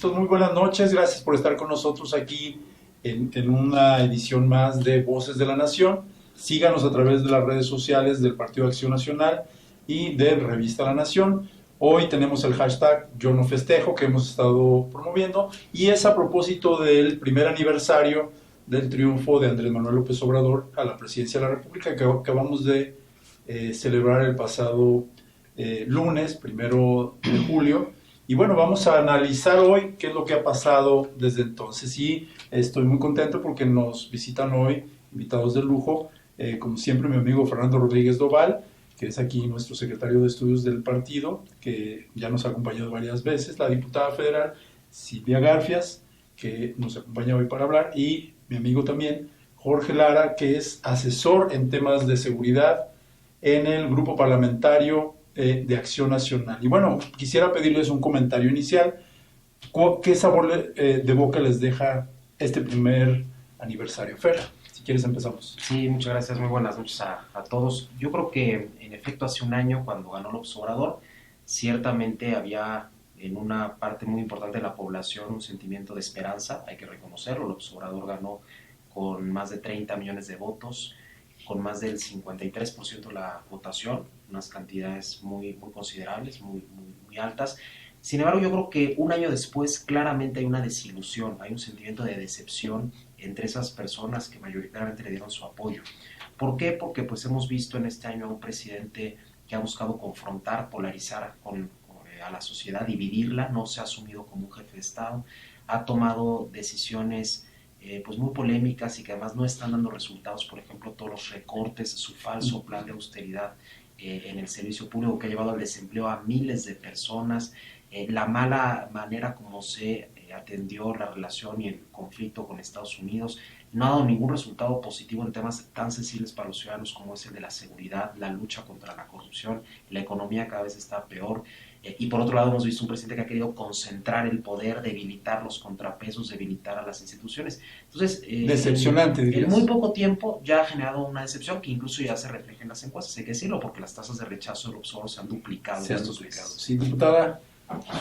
Muchachos, muy buenas noches. Gracias por estar con nosotros aquí en una edición más de Voces de la Nación. Síganos a través de las redes sociales del Partido Acción Nacional y de Revista La Nación. Hoy tenemos el hashtag Yo No Festejo que hemos estado promoviendo y es a propósito del primer aniversario del triunfo de Andrés Manuel López Obrador a la presidencia de la República que acabamos de celebrar el pasado lunes, 1 de julio. Y bueno, vamos a analizar hoy qué es lo que ha pasado desde entonces. Y estoy muy contento porque nos visitan hoy invitados de lujo, como siempre mi amigo Fernando Rodríguez Doval, que es aquí nuestro secretario de estudios del partido, que ya nos ha acompañado varias veces, la diputada federal Silvia Garfias, que nos acompaña hoy para hablar, y mi amigo también Jorge Lara, que es asesor en temas de seguridad en el grupo parlamentario de Acción Nacional. Y bueno, quisiera pedirles un comentario inicial. ¿Qué sabor de boca les deja este primer aniversario? Fer, si quieres empezamos. Sí, muchas gracias, muy buenas noches a todos. Yo creo que en efecto hace un año cuando ganó López Obrador, ciertamente había en una parte muy importante de la población un sentimiento de esperanza, hay que reconocerlo. López Obrador ganó con más de 30 millones de votos, con más del 53% de la votación, unas cantidades muy considerables, muy altas. Sin embargo, yo creo que un año después claramente hay una desilusión, hay un sentimiento de decepción entre esas personas que mayoritariamente le dieron su apoyo. ¿Por qué? Porque pues hemos visto en este año a un presidente que ha buscado confrontar, polarizar a la sociedad, dividirla, no se ha asumido como un jefe de Estado, ha tomado decisiones pues muy polémicas y que además no están dando resultados. Por ejemplo, todos los recortes, su falso plan de austeridad en el servicio público que ha llevado al desempleo a miles de personas, la mala manera como se atendió la relación y el conflicto con Estados Unidos, no ha dado ningún resultado positivo en temas tan sensibles para los ciudadanos como es el de la seguridad, la lucha contra la corrupción, la economía cada vez está peor. Y por otro lado hemos visto un presidente que ha querido concentrar el poder, debilitar los contrapesos, debilitar a las instituciones. Entonces, decepcionante, en muy poco tiempo ya ha generado una decepción que incluso ya se refleja en las encuestas, hay que decirlo, porque las tasas de rechazo de López Obrador se han duplicado. Sí, diputada,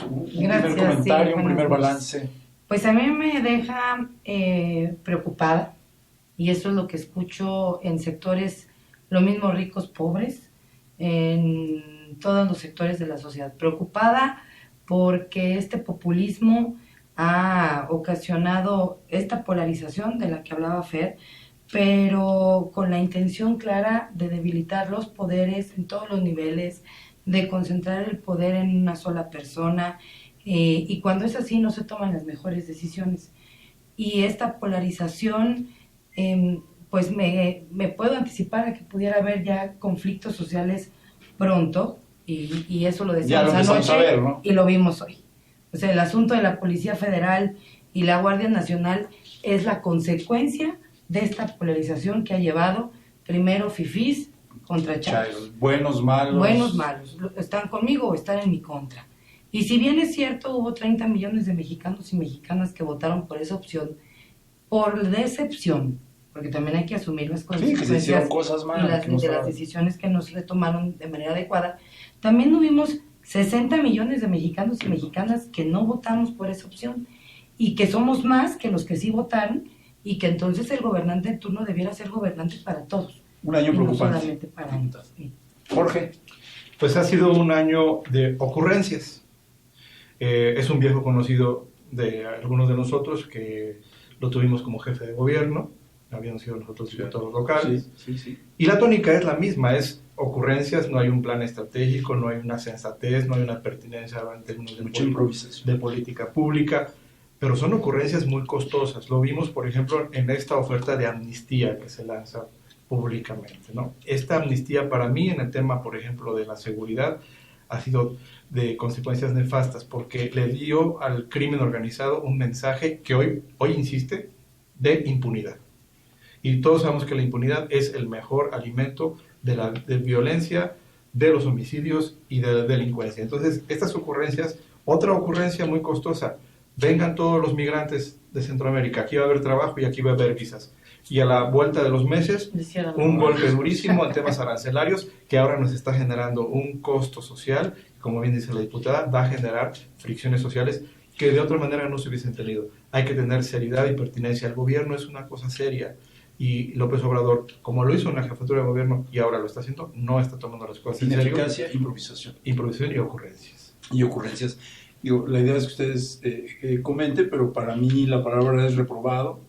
un primer comentario, un primer balance. Pues a mí me deja preocupada, y eso es lo que escucho en sectores, lo mismo ricos, pobres, en todos los sectores de la sociedad. Preocupada porque este populismo ha ocasionado esta polarización de la que hablaba Fer, pero con la intención clara de debilitar los poderes en todos los niveles, de concentrar el poder en una sola persona, y cuando es así no se toman las mejores decisiones. Y esta polarización, pues me puedo anticipar a que pudiera haber ya conflictos sociales pronto, y eso lo decíamos anoche, saber, ¿no? Y lo vimos hoy. O sea, el asunto de la Policía Federal y la Guardia Nacional es la consecuencia de esta polarización que ha llevado primero fifís contra chavos. Buenos, malos. Buenos, malos. ¿Están conmigo o están en mi contra? Y si bien es cierto, hubo 30 millones de mexicanos y mexicanas que votaron por esa opción, por decepción, porque también hay que asumir las consecuencias, sí, que se hicieron cosas malas, de las decisiones que no se tomaron de manera adecuada. También tuvimos 60 millones de mexicanos y mexicanas que no votamos por esa opción, y que somos más que los que sí votaron, y que entonces el gobernante en turno debiera ser gobernante para todos. Un año preocupante. No solamente para ellos. Sí. Jorge. Pues ha sido un año de ocurrencias. Es un viejo conocido de algunos de nosotros que lo tuvimos como jefe de gobierno, habían sido nosotros diputados locales. Sí. Y la tónica es la misma, es ocurrencias, no hay un plan estratégico, no hay una sensatez, no hay una pertinencia en términos de política pública, pero son ocurrencias muy costosas. Lo vimos, por ejemplo, en esta oferta de amnistía que se lanza públicamente, ¿no? Esta amnistía para mí en el tema, por ejemplo, de la seguridad ha sido de consecuencias nefastas porque le dio al crimen organizado un mensaje que hoy insiste de impunidad. Y todos sabemos que la impunidad es el mejor alimento de la violencia, de los homicidios y de la delincuencia. Entonces, estas ocurrencias, otra ocurrencia muy costosa, vengan todos los migrantes de Centroamérica, aquí va a haber trabajo y aquí va a haber visas. Y a la vuelta de los meses, un golpe durísimo en temas arancelarios que ahora nos está generando un costo social, como bien dice la diputada, va a generar fricciones sociales que de otra manera no se hubiesen tenido. Hay que tener seriedad y pertinencia. El gobierno es una cosa seria y López Obrador, como lo hizo en la jefatura de gobierno y ahora lo está haciendo, no está tomando las cosas en serio. Ineficacia, improvisación. Improvisación y ocurrencias. Y ocurrencias. Digo, la idea es que ustedes comenten, pero para mí la palabra es reprobado.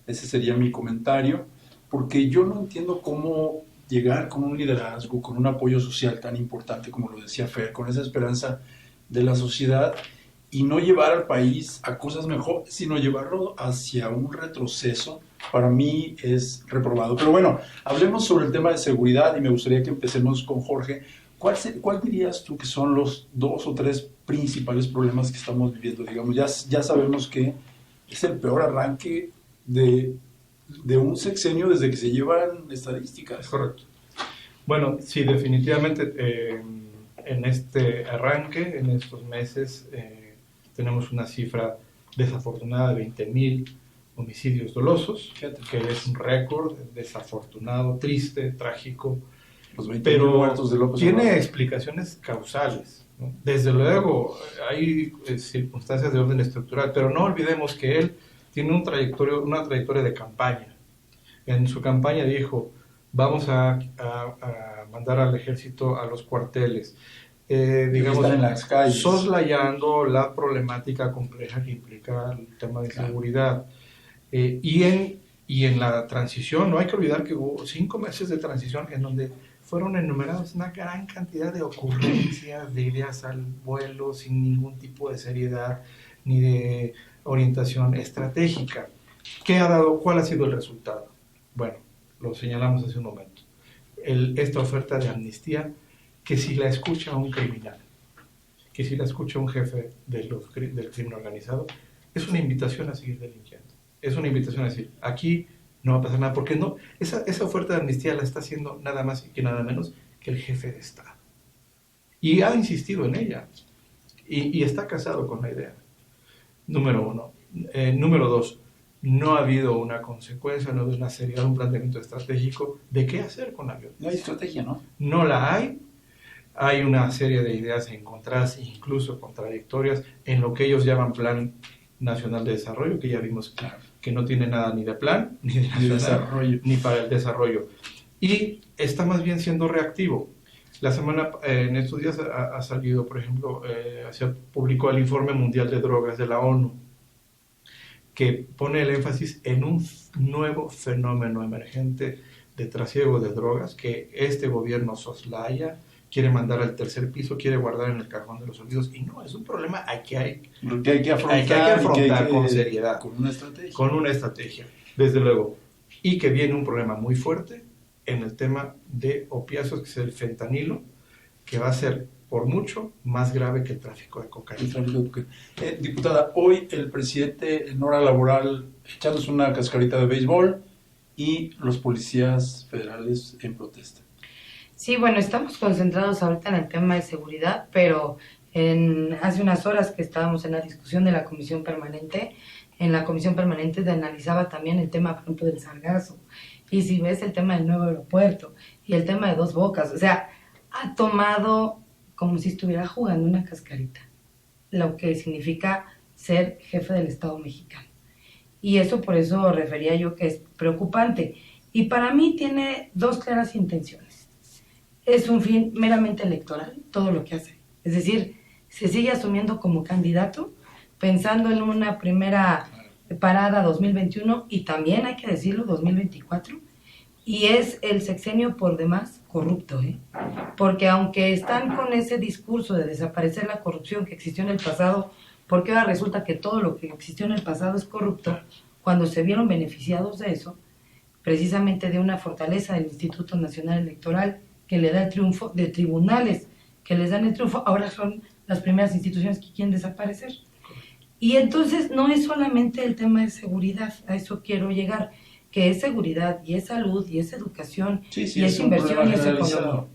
Ese sería mi comentario, porque yo no entiendo cómo llegar con un liderazgo, con un apoyo social tan importante como lo decía Fer, con esa esperanza de la sociedad y no llevar al país a cosas mejores, sino llevarlo hacia un retroceso. Para mí es reprobado. Pero bueno, hablemos sobre el tema de seguridad y me gustaría que empecemos con Jorge. ¿Cuál dirías tú que son los 2 o 3 principales problemas que estamos viviendo? Digamos, ya sabemos que es el peor arranque de un sexenio desde que se llevan estadísticas. Es correcto. Bueno, sí, definitivamente en este arranque, en estos meses, tenemos una cifra desafortunada de 20,000 homicidios dolosos, que es un récord desafortunado, triste, trágico, pero muertos de López tiene Obrador. Explicaciones causales, ¿no? Desde luego hay circunstancias de orden estructural, pero no olvidemos que él tiene una trayectoria de campaña. En su campaña dijo, vamos a mandar al ejército a los cuarteles, digamos, en las calles, soslayando la problemática compleja que implica el tema de seguridad. Y en la transición, no hay que olvidar que hubo 5 meses de transición en donde fueron enumeradas una gran cantidad de ocurrencias, de ideas al vuelo, sin ningún tipo de seriedad ni de orientación estratégica. ¿Qué ha dado? ¿Cuál ha sido el resultado? Bueno, lo señalamos hace un momento. Esta oferta de amnistía, que si la escucha un criminal, que si la escucha un jefe del crimen organizado, es una invitación a seguir delinquiendo. Es una invitación a decir, aquí no va a pasar nada, porque no, esa oferta de amnistía la está haciendo nada más y que nada menos que el jefe de Estado. Y ha insistido en ella, y está casado con la idea. Número 1. Número 2, no ha habido una consecuencia, no ha habido una seriedad, un planteamiento estratégico de qué hacer con la violencia. No hay estrategia, ¿no? No la hay. Hay una serie de ideas encontradas, incluso contradictorias, en lo que ellos llaman Plan Nacional de Desarrollo, que ya vimos que no tiene nada ni de plan, ni de desarrollo, ni para el desarrollo. Y está más bien siendo reactivo. En estos días ha salido, por ejemplo, se publicó el Informe Mundial de Drogas de la ONU, que pone el énfasis en un nuevo fenómeno emergente de trasiego de drogas que este gobierno soslaya, quiere mandar al tercer piso, quiere guardar en el cajón de los olvidos, y no, es un problema que hay que afrontar con seriedad, con una estrategia, desde luego, y que viene un problema muy fuerte en el tema de opiáceos, que es el fentanilo, que va a ser por mucho más grave que el tráfico de cocaína. Diputada, hoy el presidente en hora laboral echándose una cascarita de béisbol y los policías federales en protesta. Sí, bueno, estamos concentrados ahorita en el tema de seguridad, pero hace unas horas que estábamos en la discusión de la comisión permanente, en la comisión permanente se analizaba también el tema, por ejemplo, del sargazo, y si ves el tema del nuevo aeropuerto y el tema de Dos Bocas, o sea, ha tomado como si estuviera jugando una cascarita, lo que significa ser jefe del Estado mexicano. Y eso, por eso refería yo que es preocupante. Y para mí tiene 2 claras intenciones. Es un fin meramente electoral, todo lo que hace. Es decir, se sigue asumiendo como candidato, pensando en una primera parada 2021 y también, hay que decirlo, 2024. Y es el sexenio por demás corrupto, porque aunque están con ese discurso de desaparecer la corrupción que existió en el pasado, porque ahora resulta que todo lo que existió en el pasado es corrupto, cuando se vieron beneficiados de eso, precisamente de una fortaleza del Instituto Nacional Electoral que le da el triunfo, de tribunales que les dan el triunfo, ahora son las primeras instituciones que quieren desaparecer. Y entonces no es solamente el tema de seguridad, a eso quiero llegar, que es seguridad, y es salud, y es educación, y es inversión, y es economía.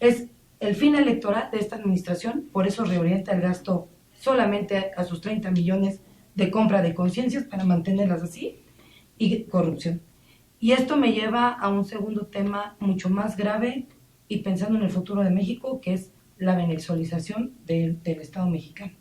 Es el fin electoral de esta administración, por eso reorienta el gasto solamente a sus 30 millones de compra de conciencias para mantenerlas así, y corrupción. Y esto me lleva a un segundo tema mucho más grave, y pensando en el futuro de México, que es la venezolización del Estado mexicano.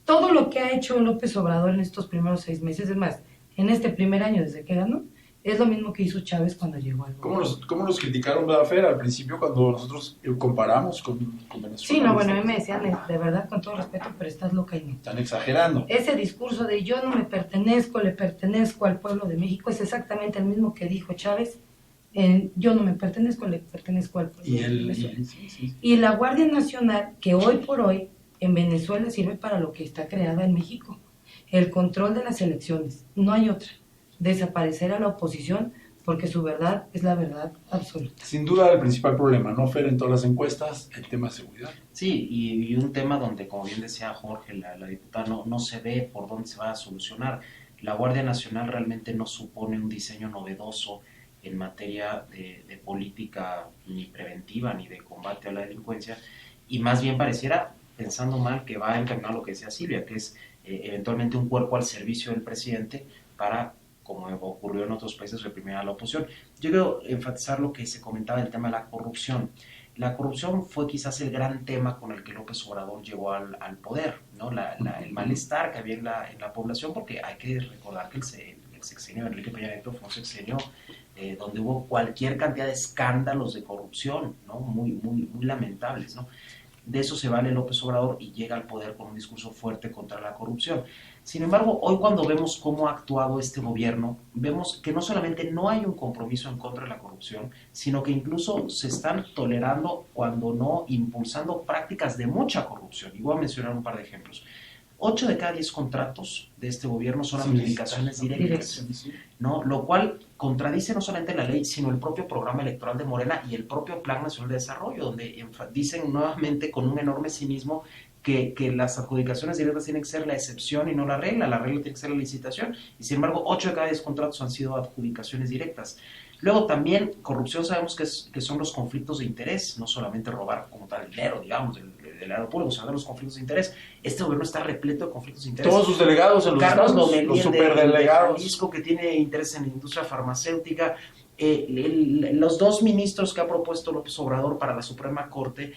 todo lo que ha hecho López Obrador en estos primeros 6 meses, es más, en este primer año desde que ganó, es lo mismo que hizo Chávez cuando llegó al gobierno. ¿Cómo nos criticaron, verdad, Fer, al principio cuando nosotros comparamos con Venezuela? Sí, no, bueno, a mí me decían, de verdad, con todo respeto, pero estás loca y no. Están exagerando. Ese discurso de yo no me pertenezco, le pertenezco al pueblo de México, es exactamente el mismo que dijo Chávez. Yo no me pertenezco, le pertenezco al pueblo de Venezuela. Y la Guardia Nacional, que hoy por hoy en Venezuela sirve para lo que está creada en México, el control de las elecciones, no hay otra. Desaparecer a la oposición porque su verdad es la verdad absoluta. Sin duda el principal problema, ¿no, Fer? En todas las encuestas, el tema de seguridad. Sí, y un tema donde, como bien decía Jorge, la diputada, no se ve por dónde se va a solucionar. La Guardia Nacional realmente no supone un diseño novedoso en materia de política ni preventiva ni de combate a la delincuencia, y más bien pareciera, pensando mal, que va a encarnar lo que decía Silvia, que es eventualmente un cuerpo al servicio del presidente para, como ocurrió en otros países, reprimir a la oposición. Yo quiero enfatizar lo que se comentaba del tema de la corrupción. La corrupción fue quizás el gran tema con el que López Obrador llegó al poder, ¿no? El malestar que había en la población, porque hay que recordar que el sexenio de Enrique Peña Nieto fue un sexenio donde hubo cualquier cantidad de escándalos de corrupción, ¿no? Muy lamentables, ¿no? De eso se vale López Obrador y llega al poder con un discurso fuerte contra la corrupción. Sin embargo, hoy cuando vemos cómo ha actuado este gobierno, vemos que no solamente no hay un compromiso en contra de la corrupción, sino que incluso se están tolerando, cuando no impulsando, prácticas de mucha corrupción. Y voy a mencionar un par de ejemplos. 8 de cada 10 contratos de este gobierno son adjudicaciones directas, ¿no? Lo cual contradice no solamente la ley, sino el propio programa electoral de Morena y el propio Plan Nacional de Desarrollo, donde dicen nuevamente con un enorme cinismo que las adjudicaciones directas tienen que ser la excepción y no la regla tiene que ser la licitación, y sin embargo 8 de cada 10 contratos han sido adjudicaciones directas. Luego también corrupción sabemos que son los conflictos de interés, no solamente robar como tal dinero, digamos, del aeropuerto, sino los conflictos de interés. Este gobierno está repleto de conflictos de interés. Todos sus delegados en los Carlos estados, Lomelí, los superdelegados. de Jalisco, que tiene interés en la industria farmacéutica. Los 2 ministros que ha propuesto López Obrador para la Suprema Corte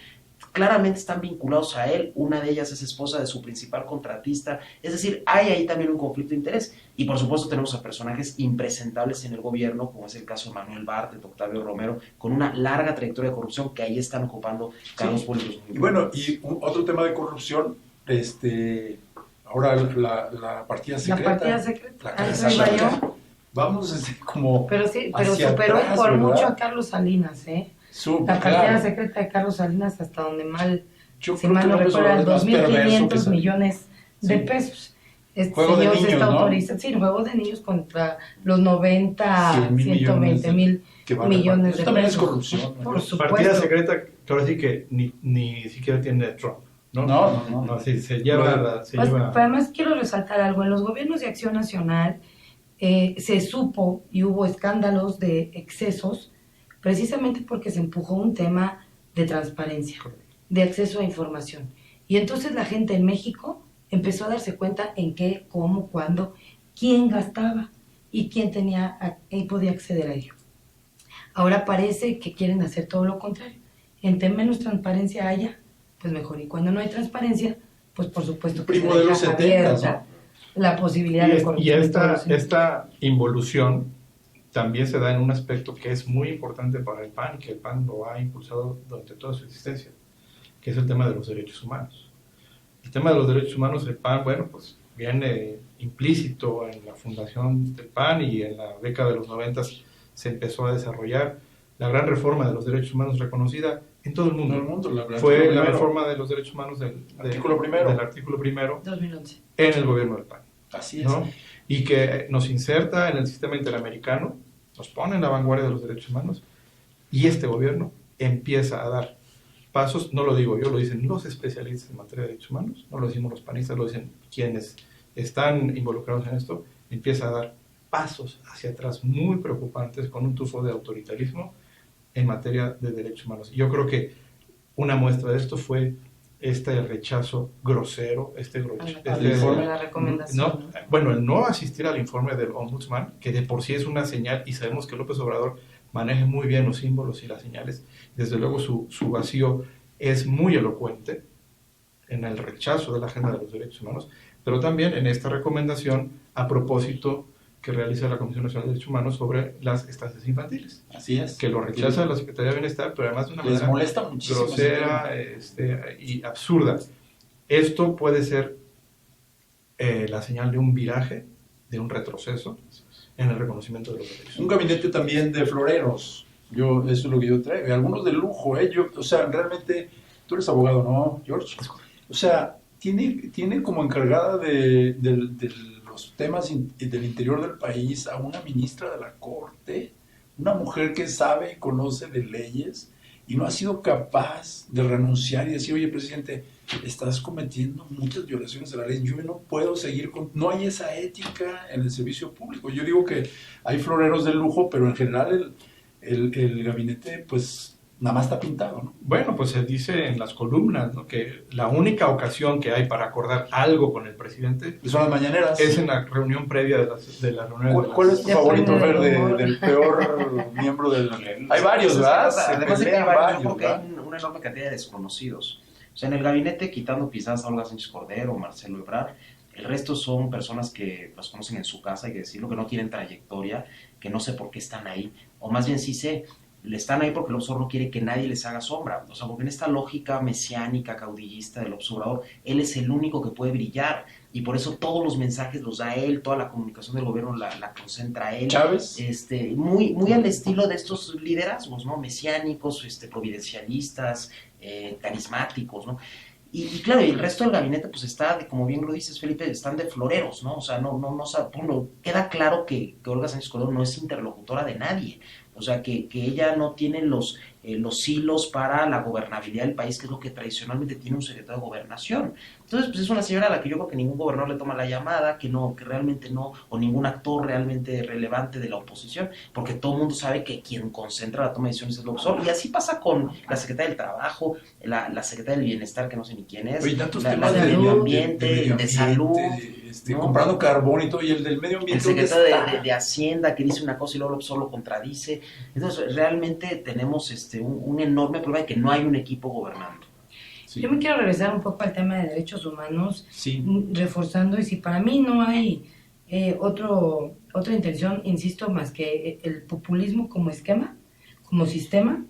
claramente están vinculados a él. Una de ellas es esposa de su principal contratista. Es decir, hay ahí también un conflicto de interés. Y por supuesto tenemos a personajes impresentables en el gobierno, como es el caso de Manuel Bartlett, Octavio Romero, con una larga trayectoria de corrupción, que ahí están ocupando cargos públicos. Y bueno, y otro tema de corrupción, ahora la partida secreta. La partida secreta. La casa. Vamos como pero superó atrás, por ¿verdad? mucho a Carlos Salinas, la partida secreta de Carlos Salinas, hasta donde si mal no recuerdo, 2.500 millones de pesos. Este juego señor de niños, se está ¿no? autorizando, sí, juego de niños contra los 90, 120 mil millones de pesos. Eso también es corrupción, ¿no? Por supuesto. Partida secreta, que ahora sí que ni siquiera tiene Trump, ¿no? No. Sí, se lleva. Además, quiero resaltar algo. En los gobiernos de Acción Nacional se supo y hubo escándalos de excesos, precisamente porque se empujó un tema de transparencia, de acceso a información. Y entonces la gente en México empezó a darse cuenta en qué, cómo, cuándo, quién gastaba y quién podía acceder a ello. Ahora parece que quieren hacer todo lo contrario. Entre menos transparencia haya, pues mejor. Y cuando no hay transparencia, pues por supuesto que primo de los 70, ¿no? La posibilidad de corrupción. Y esta involución también se da en un aspecto que es muy importante para el PAN, que el PAN lo ha impulsado durante toda su existencia, que es el tema de los derechos humanos. El tema de los derechos humanos, el PAN, bueno, pues viene implícito en la fundación del PAN, y en la década de los 90 se empezó a desarrollar la gran reforma de los derechos humanos reconocida en todo el mundo. Fue la reforma de los derechos humanos del artículo primero 2011. En el gobierno del PAN. Así es. ¿No? Y que nos inserta en el sistema interamericano, nos pone en la vanguardia de los derechos humanos, y este gobierno empieza a dar pasos, no lo digo yo, lo dicen los especialistas en materia de derechos humanos, no lo decimos los panistas, lo dicen quienes están involucrados en esto, empieza a dar pasos hacia atrás muy preocupantes, con un tufo de autoritarismo en materia de derechos humanos. Y yo creo que una muestra de esto fue este rechazo grosero, la recomendación. El no asistir al informe del Ombudsman, que de por sí es una señal, y sabemos que López Obrador maneja muy bien los símbolos y las señales. Desde luego su vacío es muy elocuente, en el rechazo de la agenda de los derechos humanos, pero también en esta recomendación a propósito que realiza la Comisión Nacional de Derechos Humanos sobre las estancias infantiles. Así es. Que lo rechaza la Secretaría de Bienestar, pero además de una manera molesta muchísimo, grosera y absurda. Esto puede ser la señal de un viraje, de un retroceso en el reconocimiento de los derechos. Un gabinete también de floreros. Eso es lo que yo traigo. Algunos de lujo, ¿eh? O sea, realmente, tú eres abogado, ¿no, George? O sea, tiene como encargada de los temas del interior del país a una ministra de la Corte, una mujer que sabe y conoce de leyes y no ha sido capaz de renunciar y decir, oye, presidente, estás cometiendo muchas violaciones de la ley, yo no puedo seguir no hay esa ética en el servicio público. Yo digo que hay floreros de lujo, pero en general el gabinete, pues, nada más está pintado, ¿no? Bueno, pues se dice en las columnas, ¿no?, que la única ocasión que hay para acordar algo con el presidente son las mañaneras. Es en la reunión previa de la reunión. ¿Cuál es tu favorito, Fer, del peor miembro del... Hay varios, ¿verdad? Además de que hay varios, yo creo que hay una enorme cantidad de desconocidos. O sea, en el gabinete, quitando quizás a Olga Sánchez Cordero o Marcelo Ebrard, el resto son personas que los conocen en su casa, hay que decirlo, que no tienen trayectoria, que no sé por qué están ahí, o más bien sí sé, están ahí porque López Obrador no quiere que nadie les haga sombra. O sea, porque en esta lógica mesiánica, caudillista del López Obrador, él es el único que puede brillar. Y por eso todos los mensajes los da él, toda la comunicación del gobierno la concentra él. Chávez. Muy al estilo de estos liderazgos, ¿no? Mesiánicos, providencialistas, carismáticos, ¿no? Y claro, y el resto del gabinete pues está, como bien lo dices, Felipe, están de floreros, ¿no? O sea, queda claro que Olga Sánchez Cordero no es interlocutora de nadie. O sea, que ella no tiene los hilos para la gobernabilidad del país, que es lo que tradicionalmente tiene un secretario de Gobernación. Entonces, pues es una señora a la que yo creo que ningún gobernador le toma la llamada, que realmente no, o ningún actor realmente relevante de la oposición, porque todo el mundo sabe que quien concentra la toma de decisiones es López Obrador. Y así pasa con la secretaria del Trabajo, la secretaria del Bienestar, que no sé ni quién es, oye, tantos la temas de medio ambiente, de salud, ¿no? Comprando carbón y todo, y el del medio ambiente. El secretario de Hacienda, que dice una cosa y luego López Obrador lo contradice. Entonces, realmente tenemos un enorme problema de que no hay un equipo gobernando. Sí. Yo me quiero regresar un poco al tema de derechos humanos, sí, reforzando, y si para mí no hay otra intención, insisto, más que el populismo como esquema, como sistema,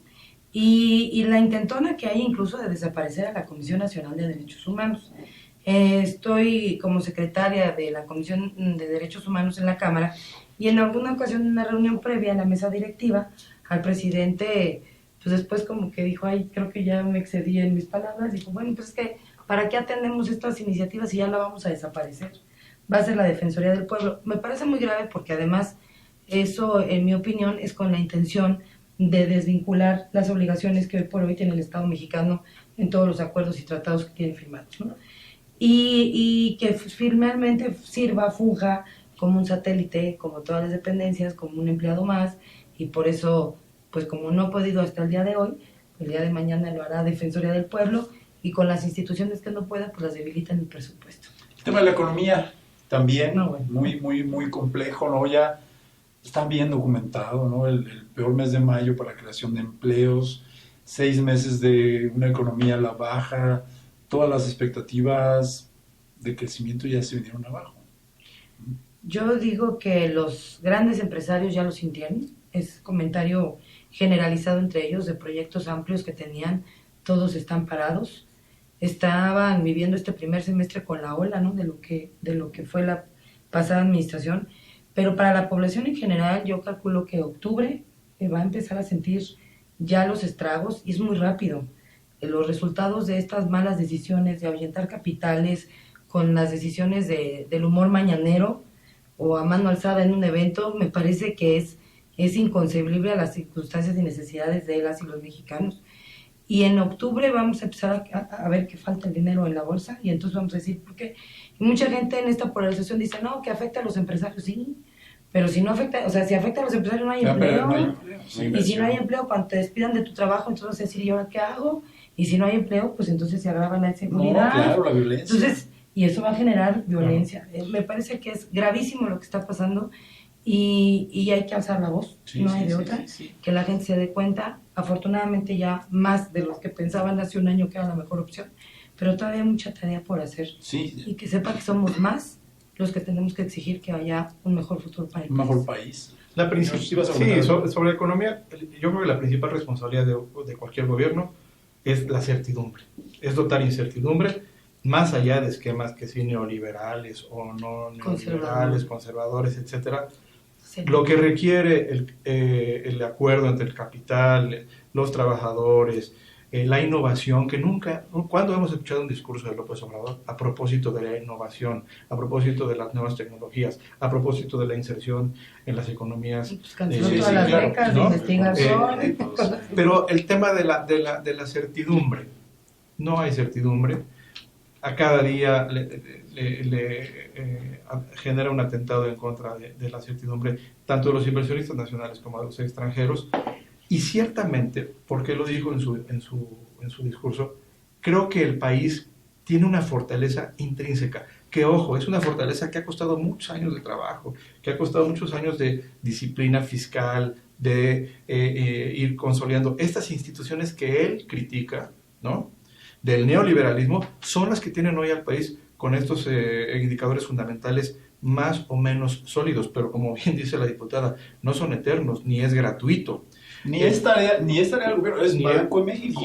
y la intentona que hay incluso de desaparecer a la Comisión Nacional de Derechos Humanos. Estoy como secretaria de la Comisión de Derechos Humanos en la Cámara, y en alguna ocasión, en una reunión previa a la mesa directiva, al presidente, pues después como que dijo, ay, creo que ya me excedí en mis palabras, dijo, bueno, pues es que, ¿para qué atendemos estas iniciativas si ya la vamos a desaparecer? Va a ser la Defensoría del Pueblo. Me parece muy grave porque además eso, en mi opinión, es con la intención de desvincular las obligaciones que hoy por hoy tiene el Estado mexicano en todos los acuerdos y tratados que tiene firmados, ¿no? Y que finalmente funja como un satélite, como todas las dependencias, como un empleado más, y por eso, pues como no ha podido hasta el día de hoy, el día de mañana lo hará Defensoría del Pueblo, y con las instituciones que no pueda, pues las debilitan el presupuesto. El tema de la economía también, muy complejo, ¿no? Ya está bien documentado, ¿no? El peor mes de mayo para la creación de empleos, 6 meses de una economía a la baja, todas las expectativas de crecimiento ya se vinieron abajo. Yo digo que los grandes empresarios ya lo sintieron, es comentario generalizado entre ellos de proyectos amplios que tenían, todos están parados, estaban viviendo este primer semestre con la ola, ¿no?, de lo que fue la pasada administración, pero para la población en general yo calculo que octubre va a empezar a sentir ya los estragos, y es muy rápido. Los resultados de estas malas decisiones de ahuyentar capitales con las decisiones del humor mañanero o a mano alzada en un evento, me parece que es inconcebible a las circunstancias y necesidades de las y los mexicanos. Y en octubre vamos a empezar a ver que falta el dinero en la bolsa, y entonces vamos a decir, ¿por qué? Y mucha gente en esta polarización dice, no, que afecta a los empresarios, sí, pero si no afecta, o sea, si afecta a los empresarios no hay empleo, no hay empleo, y si no hay empleo, cuando te despidan de tu trabajo, entonces vas a decir, ¿y ahora qué hago? Y si no hay empleo, pues entonces se agrava la inseguridad. No, claro, la violencia. Entonces, y eso va a generar violencia. Me parece que es gravísimo lo que está pasando, y hay que alzar la voz, no hay de otra, que la gente se dé cuenta. Afortunadamente ya más de los que pensaban hace un año que era la mejor opción, pero todavía hay mucha tarea por hacer. Sí. Y que sepa que somos más los que tenemos que exigir que haya un mejor futuro para el Un mejor país. Sobre economía, yo creo que la principal responsabilidad de cualquier gobierno es la certidumbre, es dotar incertidumbre, más allá de esquemas que sí neoliberales o no neoliberales, conservadores, etcétera. Sí. Lo que requiere el acuerdo entre el capital, los trabajadores, la innovación, que nunca, ¿cuándo hemos escuchado un discurso de López Obrador a propósito de la innovación, a propósito de las nuevas tecnologías, a propósito de la inserción en las economías? Pues canceló todas las becas de investigación. Pero el tema de la certidumbre, no hay certidumbre. A cada día genera un atentado en contra de la certidumbre, tanto de los inversionistas nacionales como de los extranjeros. Y ciertamente, porque lo dijo en su discurso, creo que el país tiene una fortaleza intrínseca, que ojo, es una fortaleza que ha costado muchos años de trabajo, que ha costado muchos años de disciplina fiscal, de ir consolidando estas instituciones que él critica, ¿no?, del neoliberalismo, son las que tienen hoy al país con estos indicadores fundamentales más o menos sólidos, pero como bien dice la diputada, no son eternos, ni es gratuito. Ni es tarea del gobierno, es Banco de México.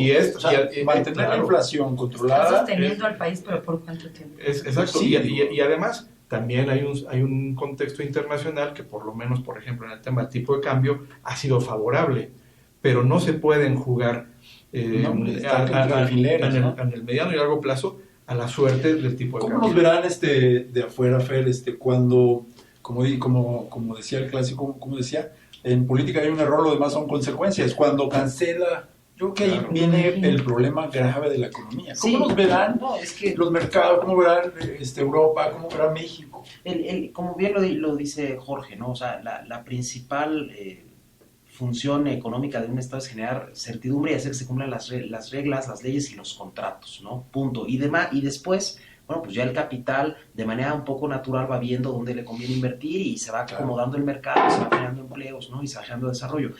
Mantener la inflación controlada. Está sosteniendo al país, pero ¿por cuánto tiempo? Exacto, sí, y además también hay un contexto internacional que por lo menos, por ejemplo, en el tema del tipo de cambio, ha sido favorable, pero no se pueden jugar en el mediano y largo plazo a la suerte del tipo de cambio. ¿Cómo nos verán de afuera, Fer, cuando, como decía el clásico, en política hay un error, lo demás son consecuencias? Cuando cancela, yo creo que ahí viene el problema grave de la economía. ¿Cómo nos verán los mercados? ¿Cómo verán Europa? ¿Cómo verá México? Como bien lo dice Jorge, ¿no? O sea, la principal función económica de un Estado es generar certidumbre y hacer que se cumplan las reglas, las leyes y los contratos, ¿no? Punto. Y después, bueno, pues ya el capital de manera un poco natural va viendo dónde le conviene invertir y se va acomodando el mercado, se va generando empleos, ¿no?, y se va generando desarrollo.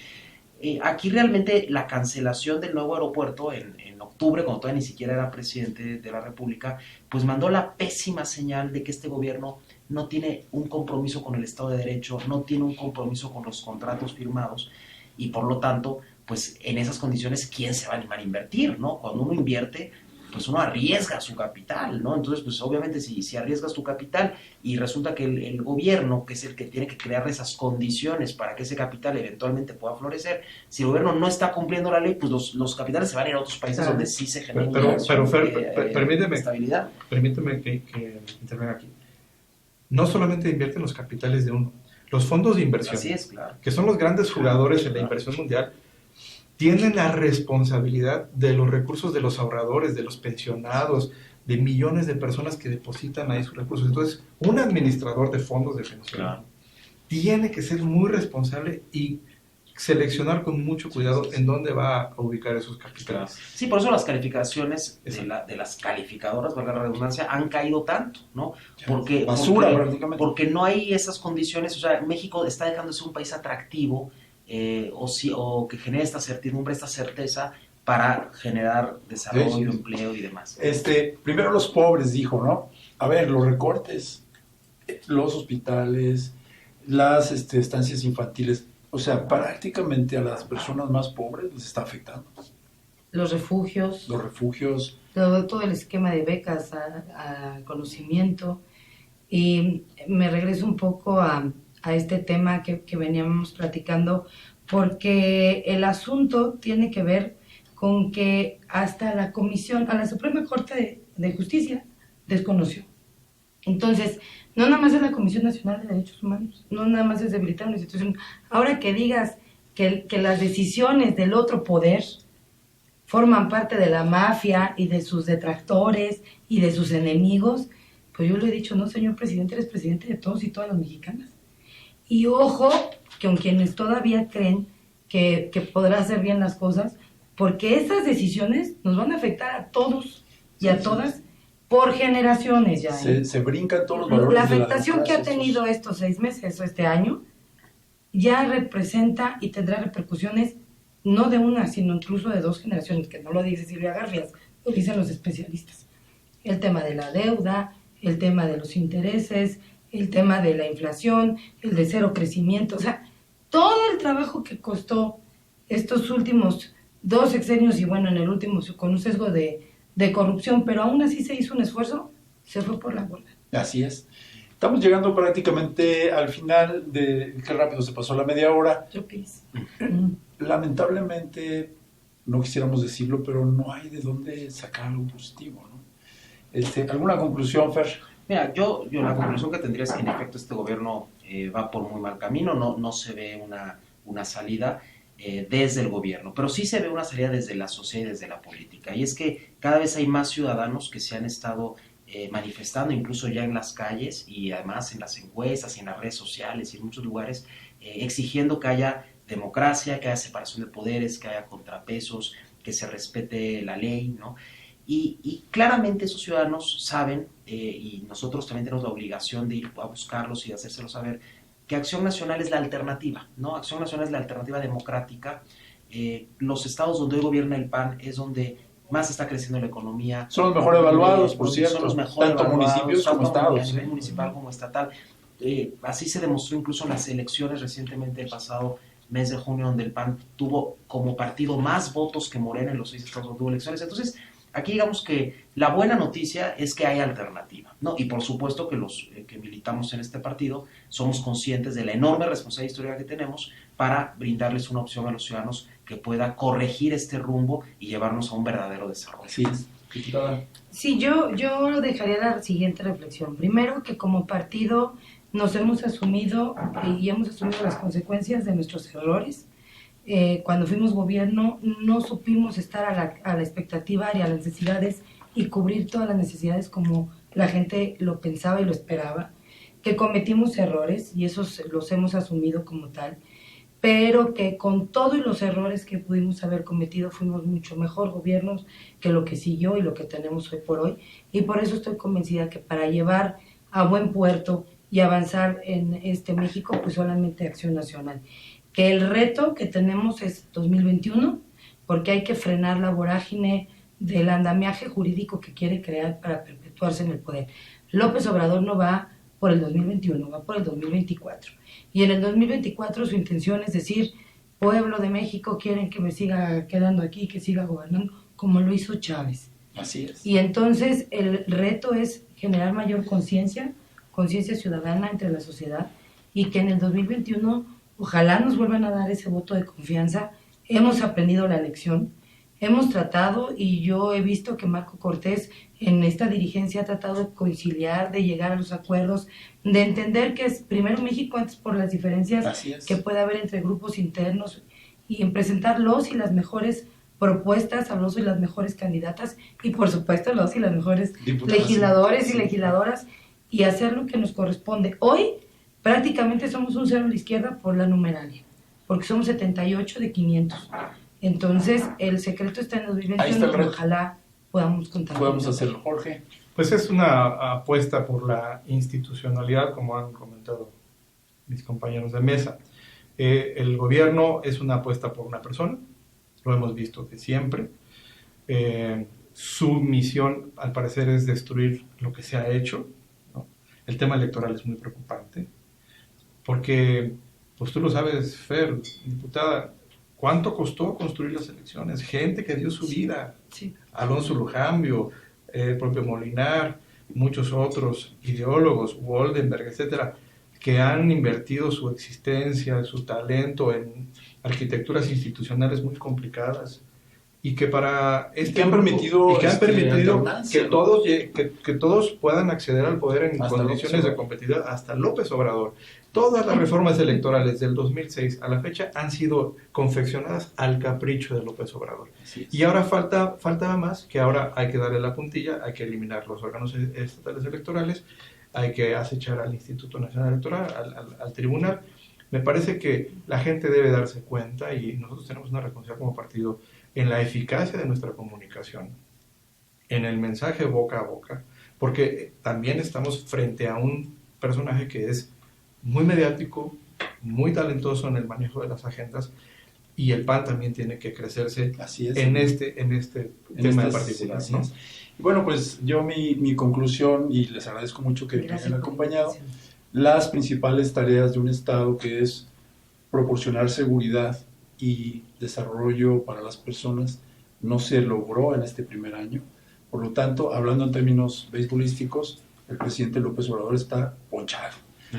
Aquí realmente la cancelación del nuevo aeropuerto en octubre, cuando todavía ni siquiera era presidente de la República, pues mandó la pésima señal de que este gobierno no tiene un compromiso con el Estado de Derecho, no tiene un compromiso con los contratos firmados, y por lo tanto, pues en esas condiciones, ¿quién se va a animar a invertir, no? Cuando uno invierte, pues uno arriesga su capital, ¿no? Entonces, pues obviamente si arriesgas tu capital y resulta que el gobierno, que es el que tiene que crear esas condiciones para que ese capital eventualmente pueda florecer, si el gobierno no está cumpliendo la ley, pues los capitales se van a ir a otros países donde sí se genera estabilidad. Permíteme que intervenga aquí. No solamente invierten los capitales de uno, los fondos de inversión, así es, claro, que son los grandes jugadores en la inversión mundial, tienen la responsabilidad de los recursos de los ahorradores, de los pensionados, de millones de personas que depositan ahí sus recursos. Entonces, un administrador de fondos de pensión tiene que ser muy responsable y seleccionar con mucho cuidado en dónde va a ubicar esos capitales. Sí, por eso las calificaciones de las calificadoras, valga la redundancia, han caído tanto, ¿no? Porque no hay esas condiciones. O sea, México está dejando de ser un país atractivo o que genere esta certidumbre, esta certeza para generar desarrollo, empleo y demás. Primero los pobres, dijo, ¿no? A ver, los recortes, los hospitales, las estancias infantiles. O sea, prácticamente a las personas más pobres les está afectando. Los refugios. Todo el esquema de becas a conocimiento. Y me regreso un poco a este tema que veníamos platicando, porque el asunto tiene que ver con que hasta la Suprema Corte de Justicia desconoció. Entonces, no nada más es la Comisión Nacional de Derechos Humanos, no nada más es debilitar una institución. Ahora que digas que las decisiones del otro poder forman parte de la mafia y de sus detractores y de sus enemigos, pues yo le he dicho, no, señor presidente, eres presidente de todos y todas las mexicanas. Y ojo, que con quienes todavía creen que podrá hacer bien las cosas, porque esas decisiones nos van a afectar a todos y a todas por generaciones ya. Se brincan todos los valores. La afectación que ha tenido estos 6 meses o este año ya representa y tendrá repercusiones no de una, sino incluso de 2 generaciones, que no lo dice Silvia Garfias, lo dicen los especialistas. el tema de la deuda, el tema de los intereses, el tema de la inflación, el de cero crecimiento, o sea, todo el trabajo que costó estos últimos 2 sexenios y bueno, en el último con un sesgo de corrupción, pero aún así se hizo un esfuerzo, se fue por la borda. Así es. Estamos llegando prácticamente al final de... Qué rápido se pasó la media hora. Yo pienso. Lamentablemente, no quisiéramos decirlo, pero no hay de dónde sacar algo positivo, ¿no? ¿Alguna conclusión, Fer? Mira, yo la conclusión que tendría es que en efecto este gobierno va por muy mal camino, no se ve una salida desde el gobierno, pero sí se ve una salida desde la sociedad y desde la política, y es que cada vez hay más ciudadanos que se han estado manifestando incluso ya en las calles y además en las encuestas y en las redes sociales y en muchos lugares exigiendo que haya democracia, que haya separación de poderes, que haya contrapesos, que se respete la ley, ¿no? Y claramente esos ciudadanos saben, y nosotros también tenemos la obligación de ir a buscarlos y de hacérselo saber, que Acción Nacional es la alternativa, ¿no? Acción Nacional es la alternativa democrática. Los estados donde hoy gobierna el PAN es donde más está creciendo la economía. Son los mejor evaluados, por cierto, son los mejor tanto evaluados, municipios como estados. A nivel municipal como estatal. Así se demostró incluso en las elecciones recientemente el pasado mes de junio, donde el PAN tuvo como partido más votos que Morena en los 6 estados donde hubo elecciones. Entonces, aquí digamos que la buena noticia es que hay alternativa, ¿no? Y por supuesto que los que militamos en este partido somos conscientes de la enorme responsabilidad histórica que tenemos para brindarles una opción a los ciudadanos que pueda corregir este rumbo y llevarnos a un verdadero desarrollo. Así es. Sí, yo dejaría la siguiente reflexión. Primero, que como partido nos hemos asumido y hemos asumido las consecuencias de nuestros errores. Cuando fuimos gobierno no supimos estar a la expectativa y a las necesidades y cubrir todas las necesidades como la gente lo pensaba y lo esperaba, que cometimos errores y esos los hemos asumido como tal, pero que con todos los errores que pudimos haber cometido fuimos mucho mejor gobiernos que lo que siguió y lo que tenemos hoy por hoy, y por eso estoy convencida que para llevar a buen puerto y avanzar en este México, pues solamente Acción Nacional. Que el reto que tenemos es 2021, porque hay que frenar la vorágine del andamiaje jurídico que quiere crear para perpetuarse en el poder. López Obrador no va por el 2021, va por el 2024. Y en el 2024 su intención es decir, pueblo de México, quieren que me siga quedando aquí, que siga gobernando, como lo hizo Chávez. Así es. Y entonces el reto es generar mayor conciencia ciudadana entre la sociedad, y que en el 2021 ojalá nos vuelvan a dar ese voto de confianza. Hemos aprendido la lección, hemos tratado, y yo he visto que Marco Cortés en esta dirigencia ha tratado de conciliar, de llegar a los acuerdos, de entender que es primero México antes por las diferencias que puede haber entre grupos internos, y en presentar los y las mejores propuestas a los y las mejores candidatas, y por supuesto los y las mejores legisladores y legisladoras, y hacer lo que nos corresponde. Hoy prácticamente somos un cero a la izquierda por la numeralia, porque somos 78 de 500. Entonces, el secreto está en 2021, ojalá podamos contar. Podemos hacerlo, Jorge. Pues es una apuesta por la institucionalidad, como han comentado mis compañeros de mesa. El gobierno es una apuesta por una persona, lo hemos visto de siempre. Su misión, al parecer, es destruir lo que se ha hecho, ¿no? El tema electoral es muy preocupante, porque, pues tú lo sabes, Fer, diputada, ¿cuánto costó construir las elecciones? Gente que dio su vida, sí. Alonso Lujambio, el propio Molinar, muchos otros ideólogos, Woldenberg, etcétera, que han invertido su existencia, su talento en arquitecturas institucionales muy complicadas, y que para que han permitido que todos puedan acceder al poder en condiciones de competitividad, hasta López Obrador. Todas las reformas electorales del 2006 a la fecha han sido confeccionadas al capricho de López Obrador. Y ahora faltaba más, que ahora hay que darle la puntilla, hay que eliminar los órganos estatales electorales, hay que acechar al Instituto Nacional Electoral, al tribunal. Me parece que la gente debe darse cuenta, y nosotros tenemos una responsabilidad como partido en la eficacia de nuestra comunicación, en el mensaje boca a boca, porque también estamos frente a un personaje que es muy mediático, muy talentoso en el manejo de las agendas, y el PAN también tiene que crecerse Así es. en este tema en particular, sí, ¿no? es. Bueno, pues yo mi conclusión, y les agradezco mucho que me hayan acompañado, las principales tareas de un Estado, que es proporcionar seguridad y desarrollo para las personas, no se logró en este primer año. Por lo tanto, hablando en términos beisbolísticos, el presidente López Obrador está ponchado.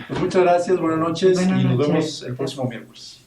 Pues muchas gracias, buenas noches y nos vemos el próximo miércoles.